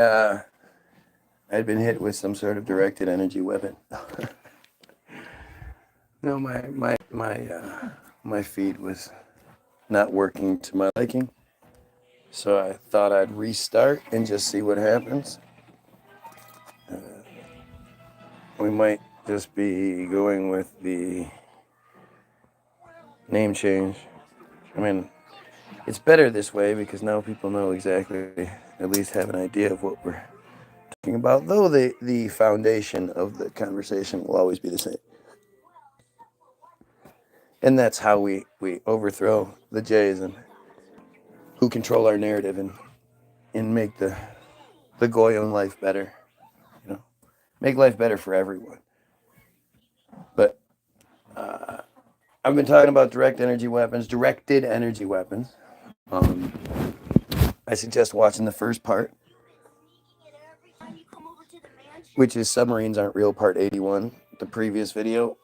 I'd been hit with some sort of directed energy weapon. No, my feed was not working to my liking, so I thought I'd restart and just see what happens. We might just be going with the name change. I mean, it's better this way because now people know exactly, at least have an idea of what we're talking about, though the foundation of the conversation will always be the same. And that's how we overthrow the Jays and who control our narrative and make the Goyim life better. You know, make life better for everyone. But I've been talking about directed energy weapons. I suggest watching the first part, which is Submarines Aren't Real, Part 81, the previous video.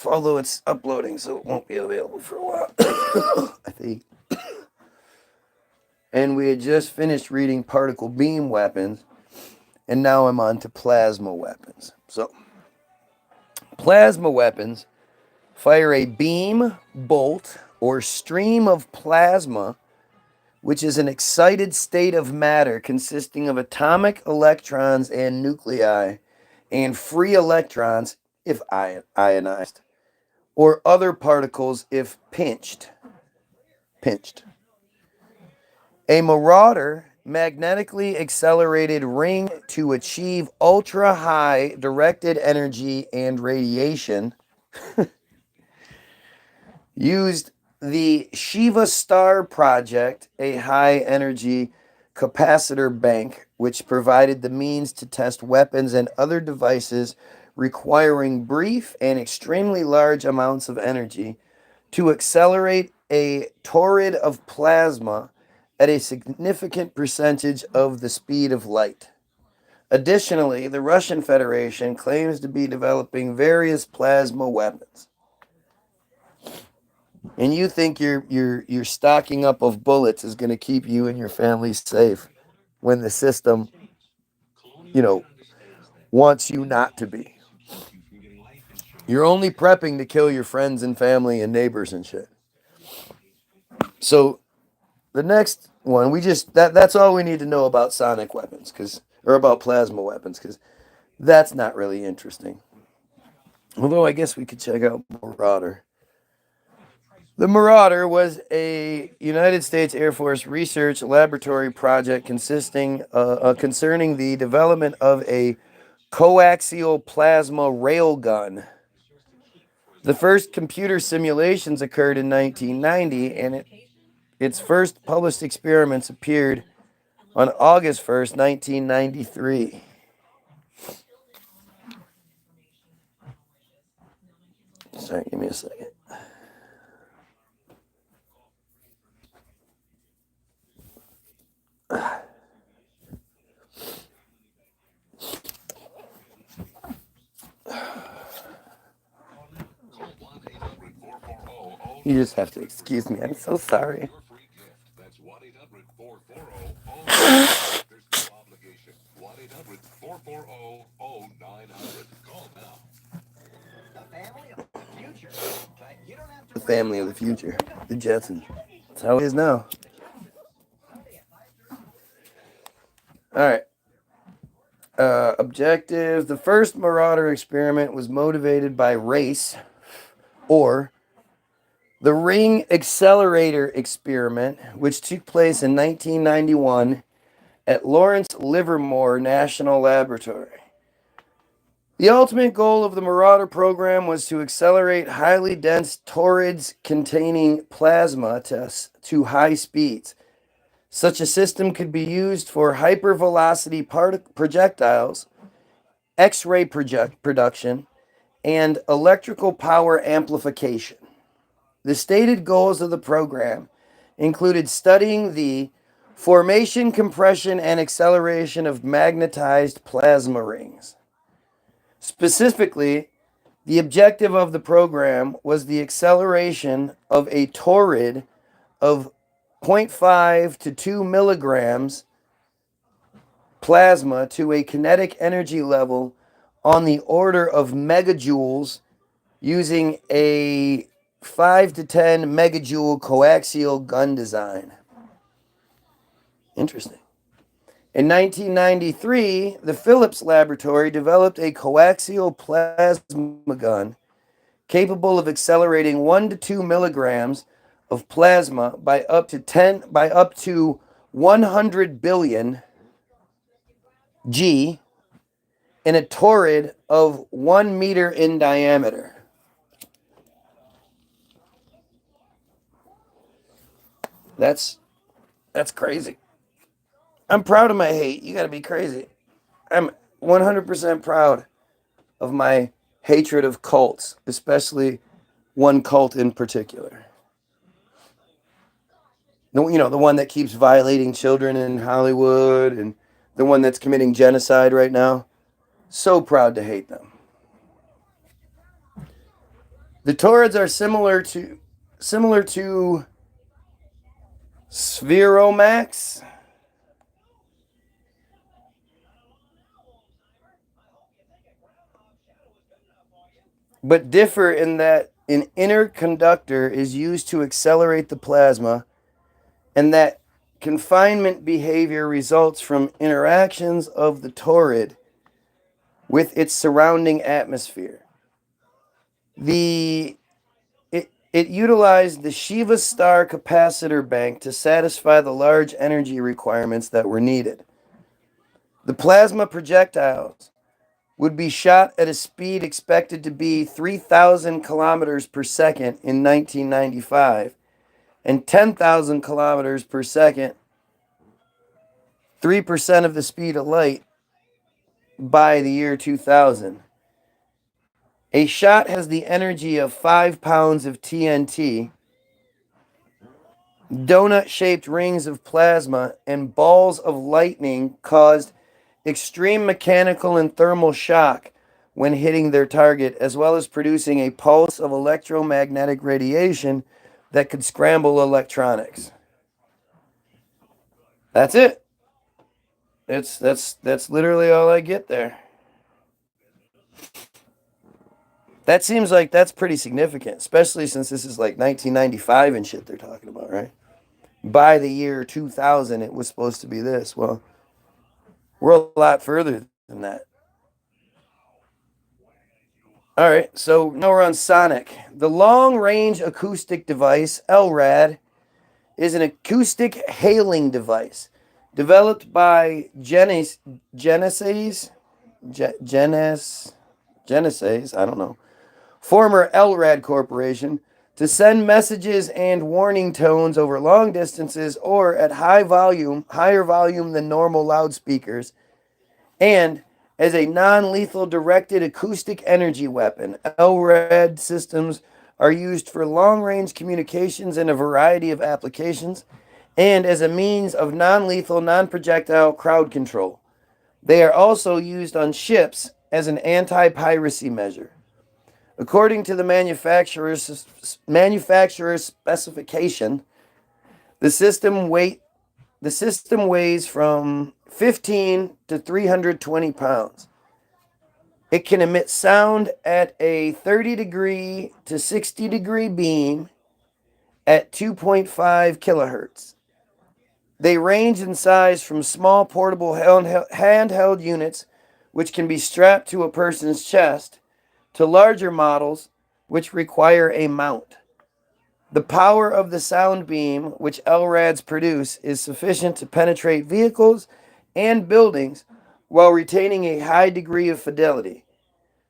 Although it's uploading, so it won't be available for a while, I think. And we had just finished reading particle beam weapons, and now I'm on to plasma weapons. So, plasma weapons fire a beam, bolt, or stream of plasma, which is an excited state of matter consisting of atomic electrons and nuclei, and free electrons if ionized, or other particles if pinched. A marauder magnetically accelerated ring to achieve ultra-high directed energy and radiation used the Shiva Star Project, a high-energy capacitor bank, which provided the means to test weapons and other devices requiring brief and extremely large amounts of energy to accelerate a torrid of plasma at a significant percentage of the speed of light. Additionally, the Russian Federation claims to be developing various plasma weapons. And you think your stocking up of bullets is going to keep you and your family safe when the system, wants you not to be. You're only prepping to kill your friends and family and neighbors and shit. So the next one, that's all we need to know about sonic weapons, or about plasma weapons, because that's not really interesting. Although I guess we could check out Marauder. The Marauder was a United States Air Force research laboratory project concerning the development of a coaxial plasma railgun. The first computer simulations occurred in 1990, and its first published experiments appeared on August 1st, 1993. Sorry, give me a second. You just have to excuse me. I'm so sorry. The family of the future. The Jetsons. That's how it is now. Alright. Objective. The first Marauder experiment was motivated by race, or the Ring Accelerator Experiment, which took place in 1991 at Lawrence Livermore National Laboratory. The ultimate goal of the Marauder program was to accelerate highly dense torids containing plasma to high speeds. Such a system could be used for hypervelocity projectiles, X-ray production, and electrical power amplification. The stated goals of the program included studying the formation, compression, and acceleration of magnetized plasma rings. Specifically, the objective of the program was the acceleration of a torrid of 0.5 to 2 milligrams plasma to a kinetic energy level on the order of megajoules using a 5 to 10 megajoule coaxial gun design. Interesting. In 1993, the Phillips Laboratory developed a coaxial plasma gun capable of accelerating 1 to 2 milligrams of plasma by up to 100 billion G in a torrid of 1 meter in diameter. That's crazy. I'm proud of my hate. You got to be crazy. I'm 100% proud of my hatred of cults, especially one cult in particular. The one that keeps violating children in Hollywood and the one that's committing genocide right now. So proud to hate them. The torids are similar to Spheromax, but differ in that an inner conductor is used to accelerate the plasma, and that confinement behavior results from interactions of the torrid with its surrounding atmosphere. It utilized the Shiva star capacitor bank to satisfy the large energy requirements that were needed. The plasma projectiles would be shot at a speed expected to be 3,000 kilometers per second in 1995 and 10,000 kilometers per second, 3% of the speed of light, by the year 2000. A shot has the energy of 5 pounds of TNT, donut-shaped rings of plasma, and balls of lightning caused extreme mechanical and thermal shock when hitting their target, as well as producing a pulse of electromagnetic radiation that could scramble electronics. That's it. That's literally all I get there. That seems like that's pretty significant, especially since this is like 1995 and shit they're talking about, right? By the year 2000, it was supposed to be this. Well, we're a lot further than that. All right, so now we're on sonic. The long-range acoustic device, LRAD, is an acoustic hailing device developed by Genesis, I don't know, former LRAD Corporation, to send messages and warning tones over long distances or at higher volume than normal loudspeakers, and as a non-lethal directed acoustic energy weapon. LRAD systems are used for long-range communications in a variety of applications and as a means of non-lethal, non-projectile crowd control. They are also used on ships as an anti-piracy measure. According to the manufacturer's specification, the system weighs from 15 to 320 pounds. It can emit sound at a 30 degree to 60 degree beam at 2.5 kilohertz. They range in size from small portable handheld units, which can be strapped to a person's chest, to larger models, which require a mount. The power of the sound beam, which LRADs produce, is sufficient to penetrate vehicles and buildings while retaining a high degree of fidelity,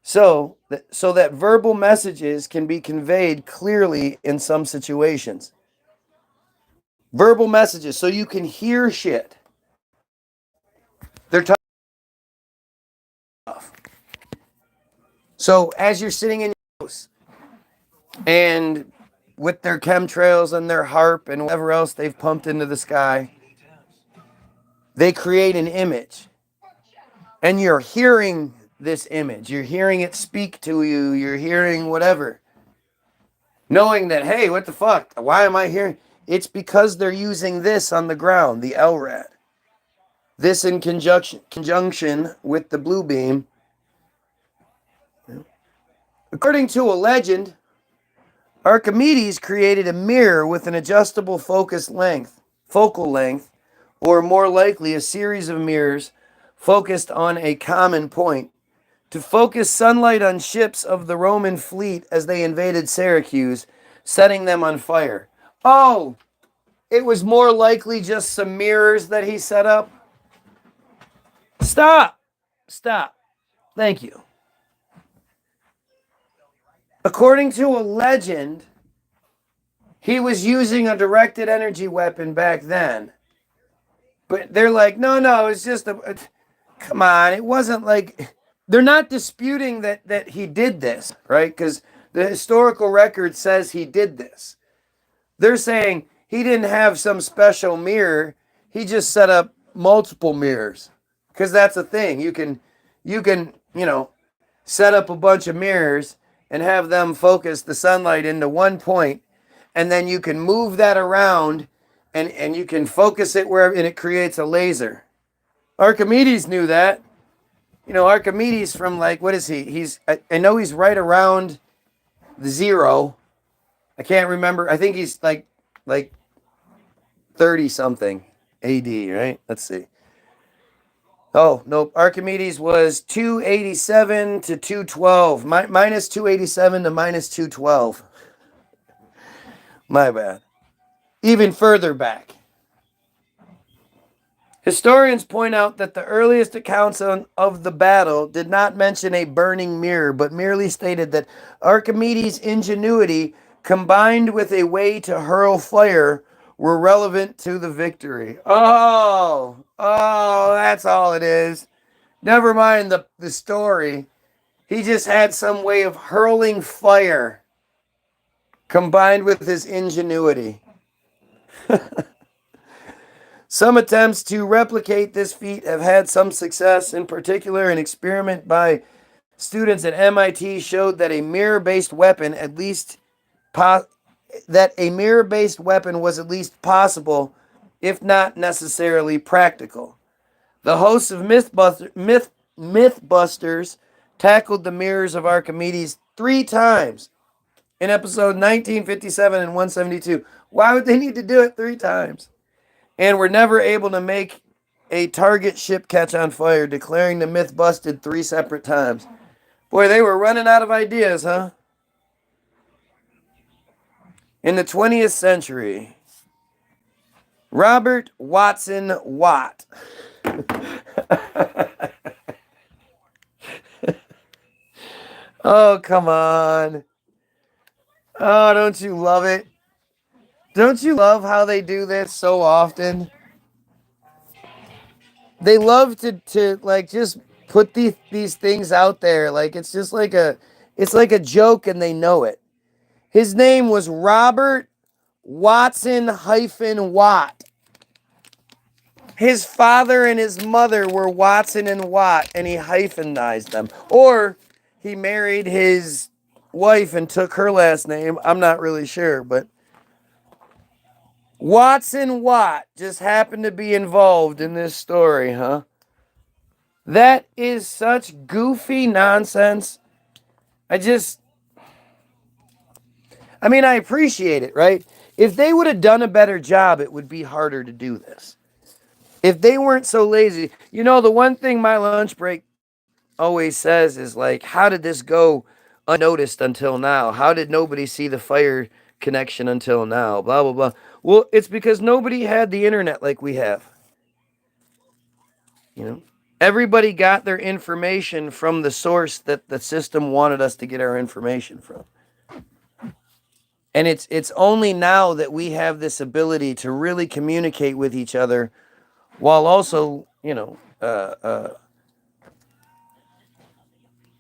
so that verbal messages can be conveyed clearly in some situations. Verbal messages, so you can hear shit. They're talking. So as you're sitting in your house and with their chemtrails and their harp and whatever else they've pumped into the sky, they create an image. And you're hearing this image. You're hearing it speak to you. You're hearing whatever. Knowing that, hey, what the fuck? Why am I hearing? It's because they're using this on the ground, the LRAD. This in conjunction with the blue beam. According to a legend, Archimedes created a mirror with an adjustable focal length, or more likely a series of mirrors focused on a common point, to focus sunlight on ships of the Roman fleet as they invaded Syracuse, setting them on fire. Oh, it was more likely just some mirrors that he set up? Stop. Thank you. According to a legend, he was using a directed energy weapon back then. But they're like, no, it's just come on, it wasn't like, they're not disputing that he did this, right? Because the historical record says he did this. They're saying he didn't have some special mirror. He just set up multiple mirrors. Because that's the thing. You can, set up a bunch of mirrors and have them focus the sunlight into one point, and then you can move that around and you can focus it wherever, and it creates a laser. Archimedes knew that. Archimedes from, like, what is he? I know he's right around the zero. I can't remember. I think he's like 30 something AD, right? Let's see. Oh, no, Archimedes was 287 to 212. Minus 287 to minus 212. My bad. Even further back. Historians point out that the earliest accounts of the battle did not mention a burning mirror, but merely stated that Archimedes' ingenuity combined with a way to hurl fire were relevant to the victory. Oh, that's all it is. Never mind the story. He just had some way of hurling fire combined with his ingenuity. Some attempts to replicate this feat have had some success. In particular, an experiment by students at MIT showed that a mirror-based weapon was at least possible, if not necessarily practical. The hosts of Mythbusters tackled the mirrors of Archimedes 3 times in episode 1957 and 172. Why would they need to do it 3 times? And were never able to make a target ship catch on fire, declaring the myth busted 3 separate times. Boy, they were running out of ideas, huh? In the 20th century, Robert Watson Watt oh, come on. Oh, don't you love it? Don't you love how they do this so often? They love to like just put these things out there. Like it's just like it's like a joke and they know it. His name was Robert Watson-Watt. His father and his mother were Watson and Watt, and he hyphenized them. Or he married his wife and took her last name. I'm not really sure, but Watson Watt just happened to be involved in this story, huh? That is such goofy nonsense. I appreciate it, right? If they would have done a better job, it would be harder to do this. If they weren't so lazy. The one thing my lunch break always says is like, how did this go unnoticed until now? How did nobody see the fire connection until now? Blah, blah, blah. Well, it's because nobody had the internet like we have. Everybody got their information from the source that the system wanted us to get our information from. And it's only now that we have this ability to really communicate with each other while also,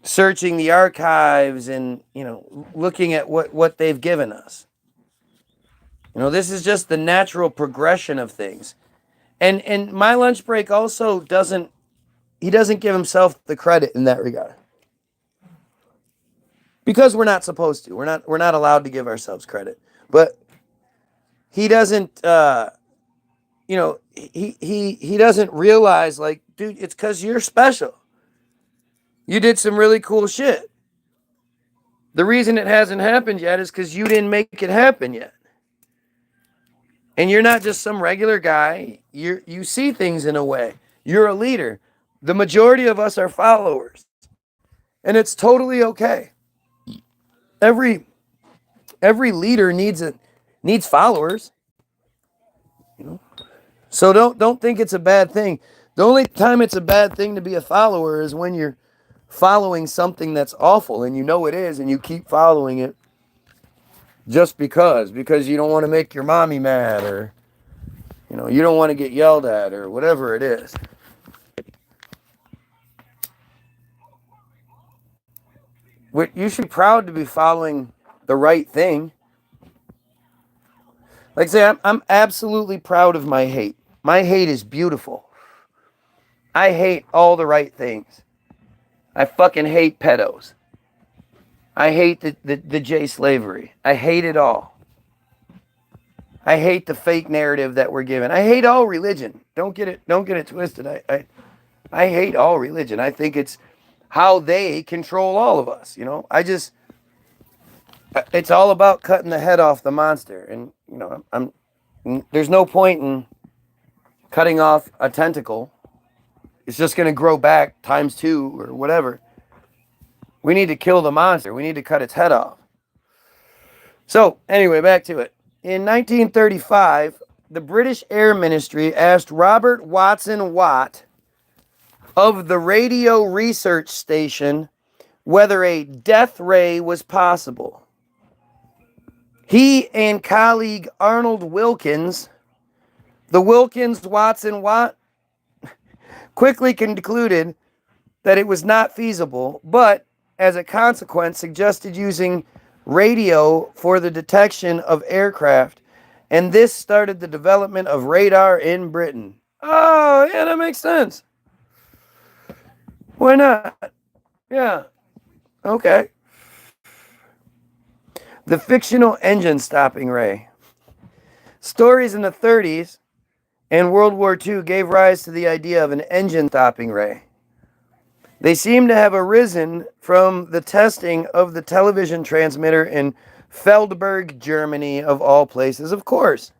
searching the archives and, looking at what they've given us. This is just the natural progression of things. And my lunch break also doesn't give himself the credit in that regard. Because we're not supposed to. We're not allowed to give ourselves credit. But he doesn't he doesn't realize, like, dude, it's because you're special. You did some really cool shit. The reason it hasn't happened yet is because you didn't make it happen yet. And you're not just some regular guy. You see things in a way. You're a leader. The majority of us are followers. And it's totally okay. Every leader needs followers. So don't think it's a bad thing. The only time it's a bad thing to be a follower is when you're following something that's awful and you know it is and you keep following it just because you don't want to make your mommy mad, or you don't want to get yelled at, or whatever it is. You should be proud to be following the right thing. Like I say, I'm absolutely proud of my hate. My hate is beautiful. I hate all the right things. I fucking hate pedos. I hate the J slavery. I hate it all. I hate the fake narrative that we're given. I hate all religion. Don't get it twisted. I hate all religion. I think it's how they control all of us. It's all about cutting the head off the monster. And there's no point in cutting off a tentacle. It's just going to grow back times 2 or whatever. We need to kill the monster. We need to cut its head off. So, anyway, back to it. In 1935, the British Air Ministry asked Robert Watson Watt of the Radio Research Station whether a death ray was possible. He and colleague Arnold Wilkins, the Wilkins-Watson-Watt, quickly concluded that it was not feasible, but as a consequence suggested using radio for the detection of aircraft, and this started the development of radar in Britain. Oh, yeah, that makes sense. Why not? Yeah. Okay. The fictional engine stopping ray. Stories in the 30s and World War II gave rise to the idea of an engine stopping ray. They seem to have arisen from the testing of the television transmitter in Feldberg, Germany, of all places, of course.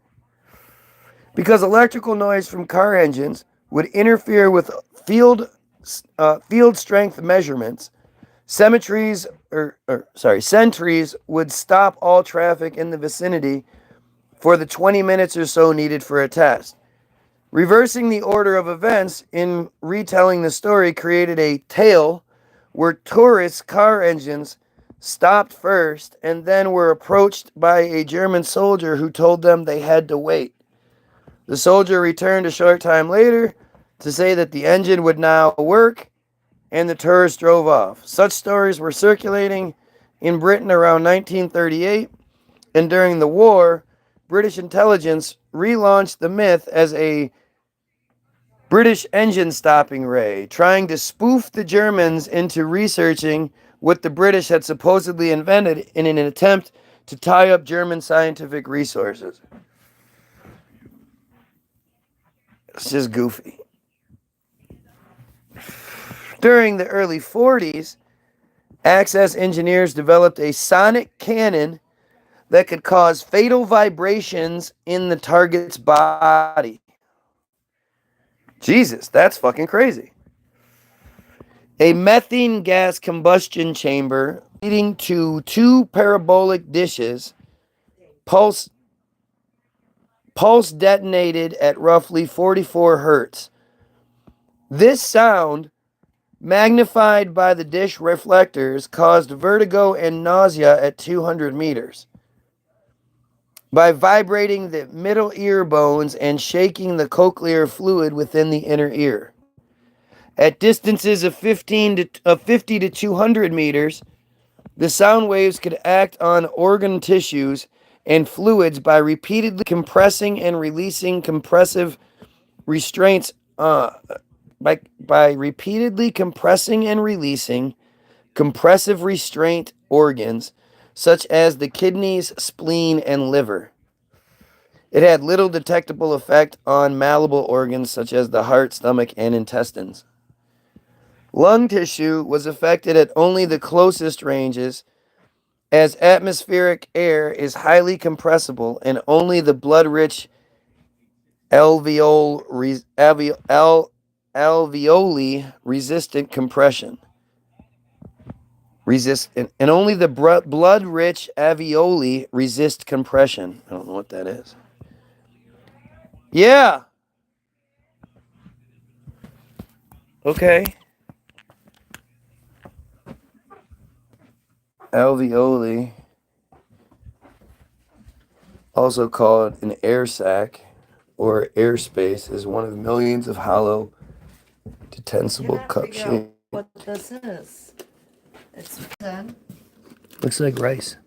Because electrical noise from car engines would interfere with field strength measurements, sentries would stop all traffic in the vicinity for the 20 minutes or so needed for a test. Reversing the order of events in retelling the story created a tale where tourist car engines stopped first and then were approached by a German soldier who told them they had to wait. The soldier returned a short time later to say that the engine would now work, and the tourists drove off. Such stories were circulating in Britain around 1938, and during the war, British intelligence relaunched the myth as a British engine stopping ray, trying to spoof the Germans into researching what the British had supposedly invented in an attempt to tie up German scientific resources. It's just goofy. During the early 40s, Access engineers developed a sonic cannon that could cause fatal vibrations in the target's body. Jesus, that's fucking crazy. A methane gas combustion chamber leading to 2 parabolic dishes, pulse detonated at roughly 44 hertz. This sound, magnified by the dish reflectors, caused vertigo and nausea at 200 meters. By vibrating the middle ear bones and shaking the cochlear fluid within the inner ear. At distances of 50 to 200 meters, the sound waves could act on organ tissues and fluids by repeatedly compressing and releasing compressive restraints by repeatedly compressing and releasing compressive restraint organs such as the kidneys, spleen, and liver. It had little detectable effect on malleable organs such as the heart, stomach, and intestines. Lung tissue was affected at only the closest ranges, as atmospheric air is highly compressible and only the blood-rich alveoli resistant compression. And only the blood-rich alveoli resist compression. I don't know what that is. Yeah. Okay. Alveoli, also called an air sac or airspace, is one of millions of hollow, detensible cup shapes. What this is? It's done. Looks like rice.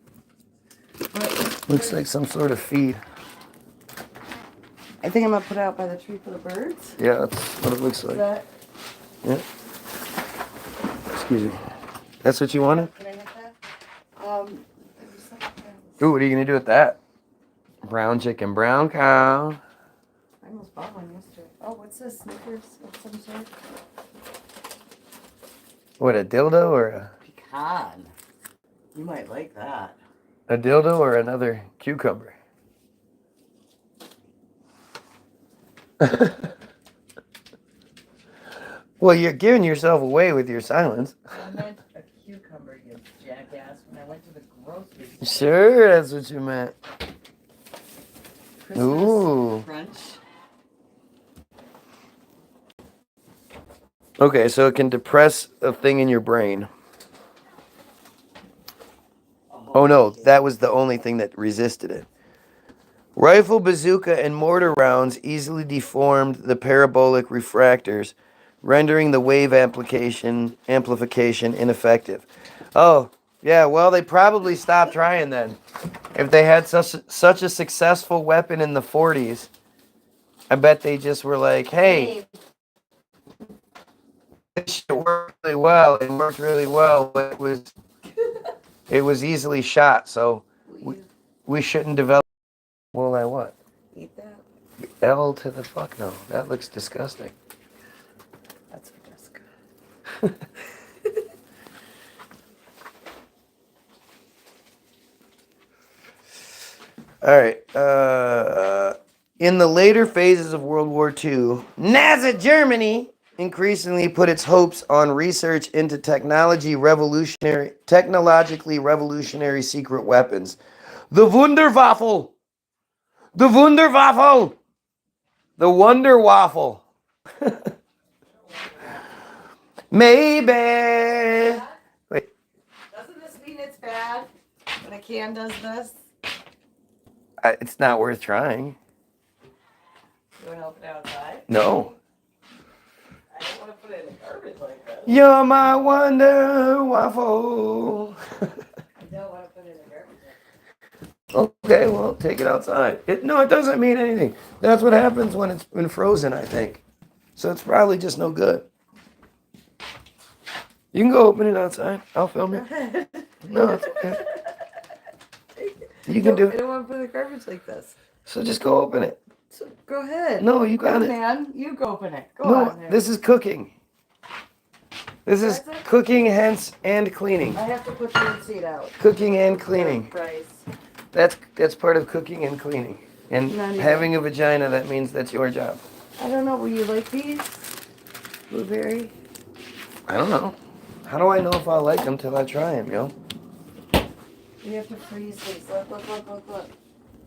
Looks like some sort of feed. I think I'm gonna put it out by the tree for the birds. Yeah, that's what it looks like. Yeah. Excuse me. That's what you wanted? Can I get that? Ooh, what are you gonna do with that? Brown chicken, brown cow. I almost bought one yesterday. Oh, what's this? Snickers of some sort? What, a dildo or a... Pecan. You might like that. A dildo or another cucumber? Well, you're giving yourself away with your silence. I meant a cucumber, you jackass, when I went to the grocery store. Sure, that's what you meant. Christmas Ooh. crunch. Okay, so it can depress a thing in your brain. Oh no, that was the only thing that resisted it. Rifle, bazooka, and mortar rounds easily deformed the parabolic refractors, rendering the wave amplification ineffective. Oh, yeah, well, they probably stopped trying then. If they had such a successful weapon in the 40s, I bet they just were like, hey, this shit worked really well. It worked really well, but it was easily shot, so we shouldn't develop. Will I what? Eat that? L to the fuck no. That looks disgusting. That's what Jessica. All right. In the later phases of World War II, Nazi Germany increasingly put its hopes on research into technologically revolutionary secret weapons. The Wunderwaffe! The Wunderwaffe! The Wonder Waffle. Maybe. Wait. Doesn't this mean it's bad when a can does this? It's not worth trying. You want to help it outside? No. I don't want to put it in the garbage like this. You're my Wonder Waffle. I don't want to put it in the garbage like this. Okay, well, take it outside. It doesn't mean anything. That's what happens when it's been frozen, I think. So it's probably just no good. You can go open it outside. I'll film it. No, it's okay. You can do I it. don't want to put it in the garbage like this. So just go open it. So go ahead. No, you got it. Man, you go open it. Go No, on there. this is cooking. This is cooking, hence, and cleaning. I have to put the receipt out. Cooking and cleaning. Price. That's part of cooking and cleaning. And having a vagina, that means that's your job. I don't know. Will you like these? Blueberry? I don't know. How do I know if I like them till I try them, yo? You have to freeze these. Look.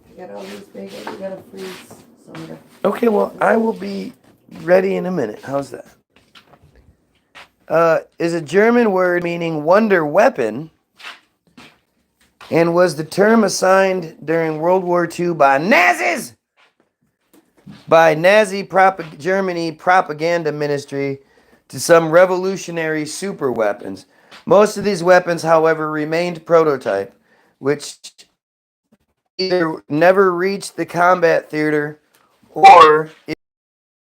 You got all these bagels. You gotta freeze some. Okay, well, I will be ready in a minute. How's that? Is a German word meaning wonder weapon and was the term assigned during World War II by Nazis, by Nazi Germany propaganda ministry to some revolutionary super weapons. Most of these weapons, however, remained prototype, which either never reached the combat theater or is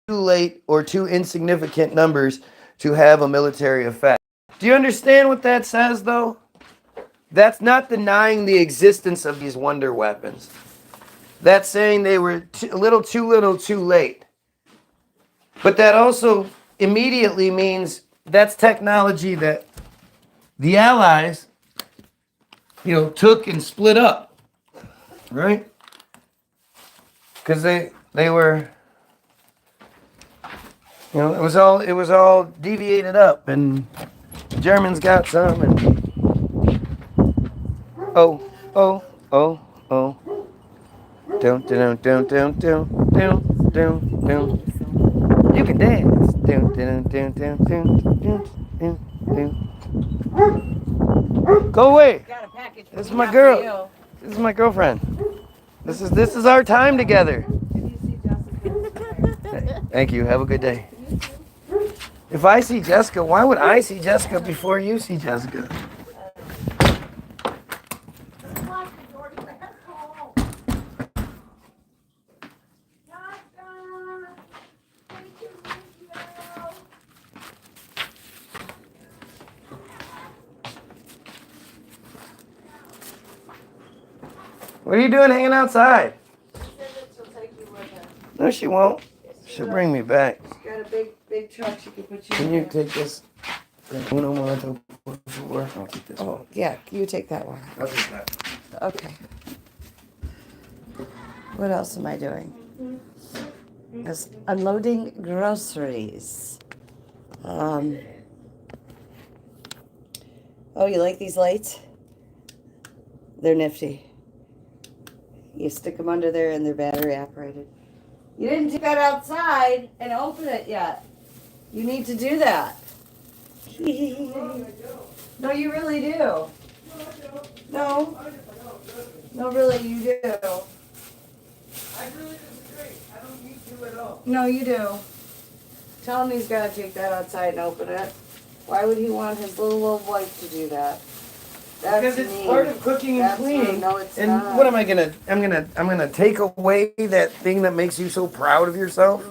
too late or too insignificant numbers to have a military effect. Do you understand what that says, though? That's not denying the existence of these wonder weapons. That's saying they were a little too late. But that also immediately means that's technology that the Allies, took and split up, right? Because they were, it was all deviated up, and the Germans got some, and oh, oh, oh, oh, don't, don't, don't, don't, don't, don't, don't, don't. You can dance. Don't, don't, don't, don't, don't, don't, don't. Go away. Got a package. This is my girl. This is my girlfriend. This is our time together. Thank you. Have a good day. If I see Jessica, why would I see Jessica before you see Jessica? What are you doing hanging outside? No, she won't. She'll bring me back. She's got a big truck she can put you Can in. you take this? Uno momento, por favor. I'll take this one. Oh, yeah, you take that one. I'll take that. Okay. What else am I doing? Just unloading groceries. Oh, you like these lights? They're nifty. You stick them under there and they're battery operated. You didn't take that outside and open it yet. You need to do that. No, you really do. No. No, really, you do. I really disagree. I don't need to at all. No, you do. Tell him he's got to take that outside and open it. Why would he want his little old wife to do that? That's Because it's mean. part of cooking and That's cleaning. mean. No, it's and not. what am I gonna? I'm gonna take away that thing that makes you so proud of yourself.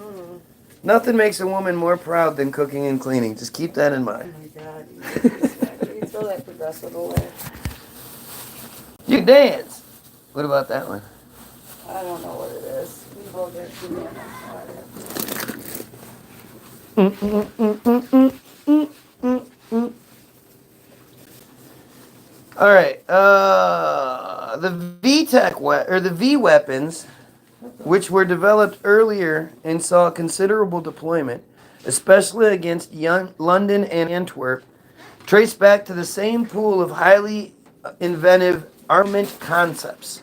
Nothing makes a woman more proud than cooking and cleaning. Just keep that in Oh mind. my God. You throw that progressive away. You dance. What about that one? I don't know what it is. We both got too many. All right. The the V weapons, which were developed earlier and saw considerable deployment, especially against London and Antwerp, trace back to the same pool of highly inventive armament concepts.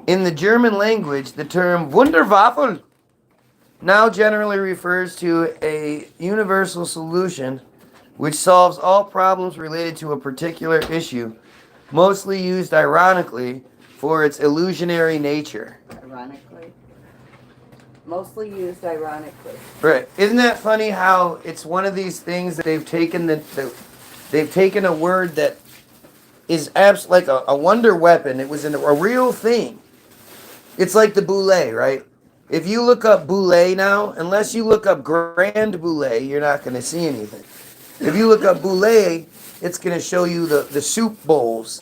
In the German language, the term Wunderwaffe now generally refers to a universal solution which solves all problems related to a particular issue, mostly used ironically for its illusionary nature. Ironically. Mostly used ironically. Right. Isn't that funny how it's one of these things that they've taken they've taken a word that is like a wonder weapon. It was a real thing. It's like the boulet, right? If you look up boulet now, unless you look up grand boulet, you're not going to see anything. If you look up boulet, it's going to show you the soup bowls,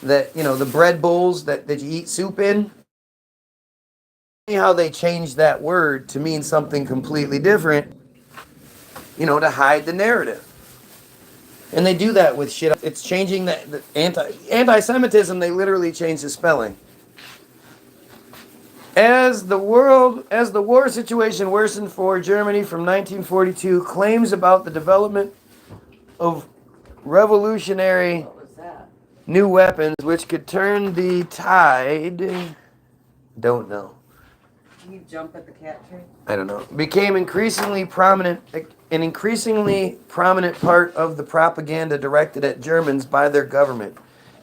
that, the bread bowls that you eat soup in. How they changed that word to mean something completely different, to hide the narrative. And they do that with shit. It's changing the anti-Semitism. They literally changed the spelling. As the war situation worsened for Germany from 1942, claims about the development of revolutionary new weapons which could turn the tide, don't know. Can you jump at the cat tree? I don't know. Became an increasingly prominent part of the propaganda directed at Germans by their government.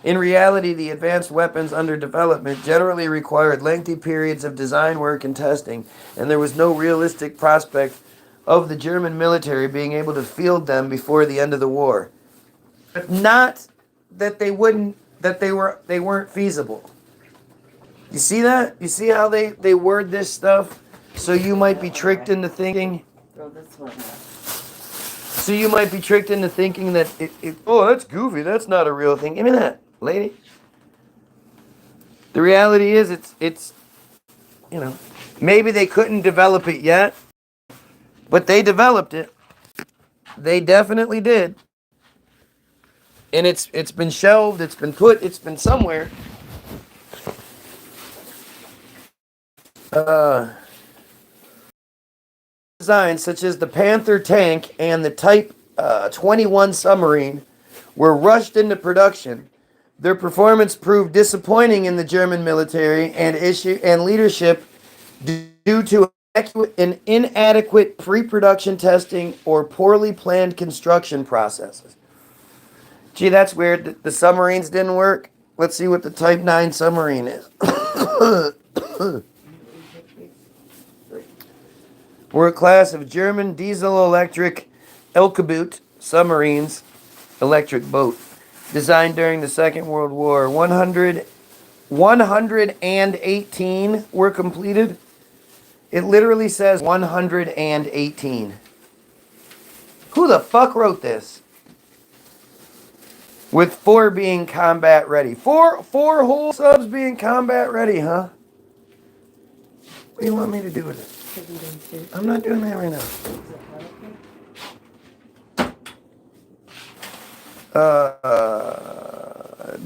In reality, the advanced weapons under development generally required lengthy periods of design work and testing, and there was no realistic prospect of the German military being able to field them before the end of the war. Not that they weren't feasible. You see that? You see how they word this stuff? So you might be tricked into thinking. Throw this one out. So you might be tricked into thinking that oh, that's goofy. That's not a real thing. Give me that, lady. The reality is it's you know, maybe they couldn't develop it yet, but they developed it. They definitely did. And it's been shelved, it's been somewhere. Designs such as the Panther tank and the Type 21 submarine were rushed into production. Their performance proved disappointing in the German military and leadership due to an inadequate pre-production testing or poorly planned construction processes. Gee, that's weird. The submarines didn't work. Let's see what the Type 9 submarine is. We're a class of German diesel-electric Elkeboot submarines, electric boat, designed during the Second World War. 118 were completed. It literally says 118. Who the fuck wrote this? With 4 being combat ready. Four whole subs being combat ready, huh? What do you want me to do with it? I'm not doing that right now.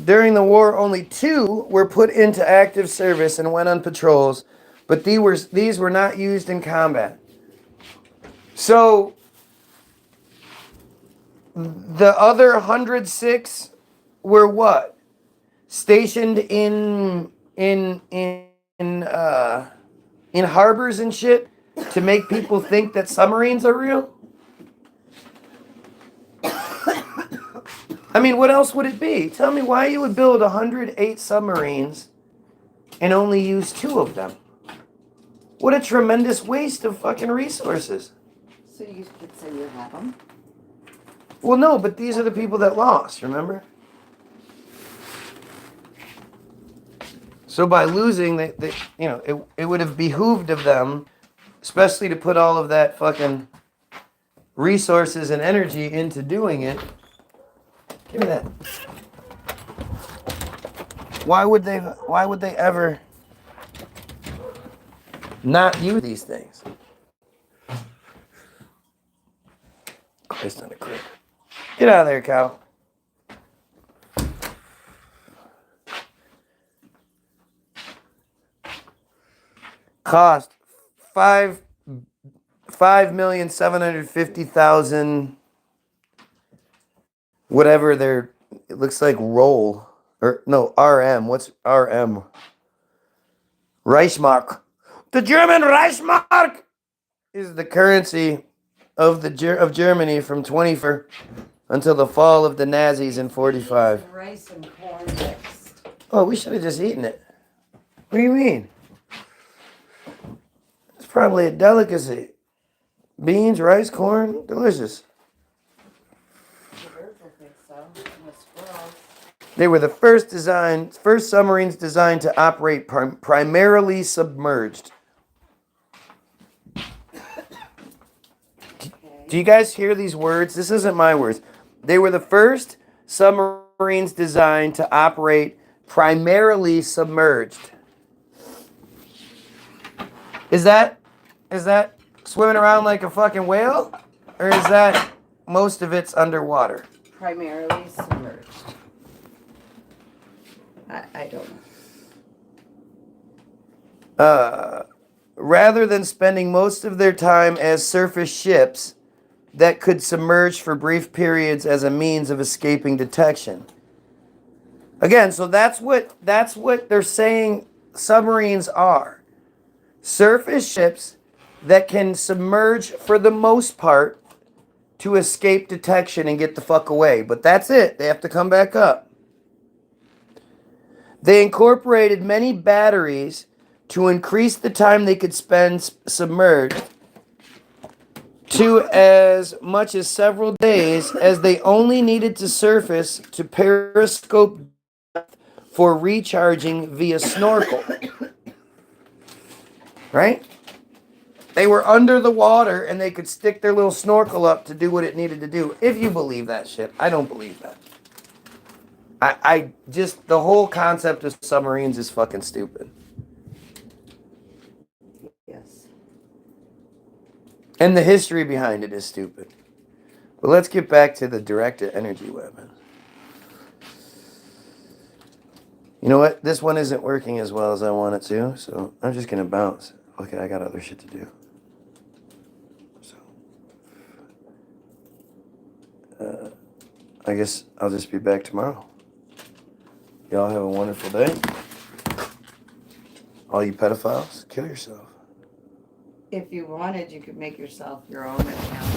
During the war, only 2 were put into active service and went on patrols, but these were not used in combat. So the other 106 were what? Stationed in harbors and shit to make people think that submarines are real? I mean, what else would it be? Tell me why you would build 108 submarines and only use 2 of them. What a tremendous waste of fucking resources. So you could say you have them? Well, no, but these are the people that lost, remember? So by losing, it would have behooved of them, especially to put all of that fucking resources and energy into doing it. Give me that. Why would they ever not use these things? Christ on a crib. Get out of there, cow. Cost $5,750,000. Whatever it looks like roll. Or no, RM. What's RM? Reichsmark. The German Reichsmark is the currency of Germany from 24 until the fall of the Nazis in 45. Rice and corn mixed. Oh, we should have just eaten it. What do you mean? It's probably a delicacy. Beans, rice, corn, delicious. The birds will think so. And the squirrels. They were the first submarines designed to operate primarily submerged. Do you guys hear these words? This isn't my words. They were the first submarines designed to operate primarily submerged. Is that swimming around like a fucking whale? Or is that most of it's underwater? Primarily submerged. I don't know. Rather than spending most of their time as surface ships that could submerge for brief periods as a means of escaping detection. Again, so that's what they're saying submarines are. Surface ships that can submerge for the most part to escape detection and get the fuck away. But that's it. They have to come back up. They incorporated many batteries to increase the time they could spend submerged to as much as several days, as they only needed to surface to periscope depth for recharging via snorkel. Right? They were under the water and they could stick their little snorkel up to do what it needed to do. If you believe that shit. I don't believe that. I just, the whole concept of submarines is fucking stupid. Yes. And the history behind it is stupid. But let's get back to the directed energy weapon. You know what? This one isn't working as well as I want it to, so I'm just going to bounce. Okay, I got other shit to do. So, I guess I'll just be back tomorrow. Y'all have a wonderful day. All you pedophiles, kill yourself. If you wanted, you could make yourself your own account.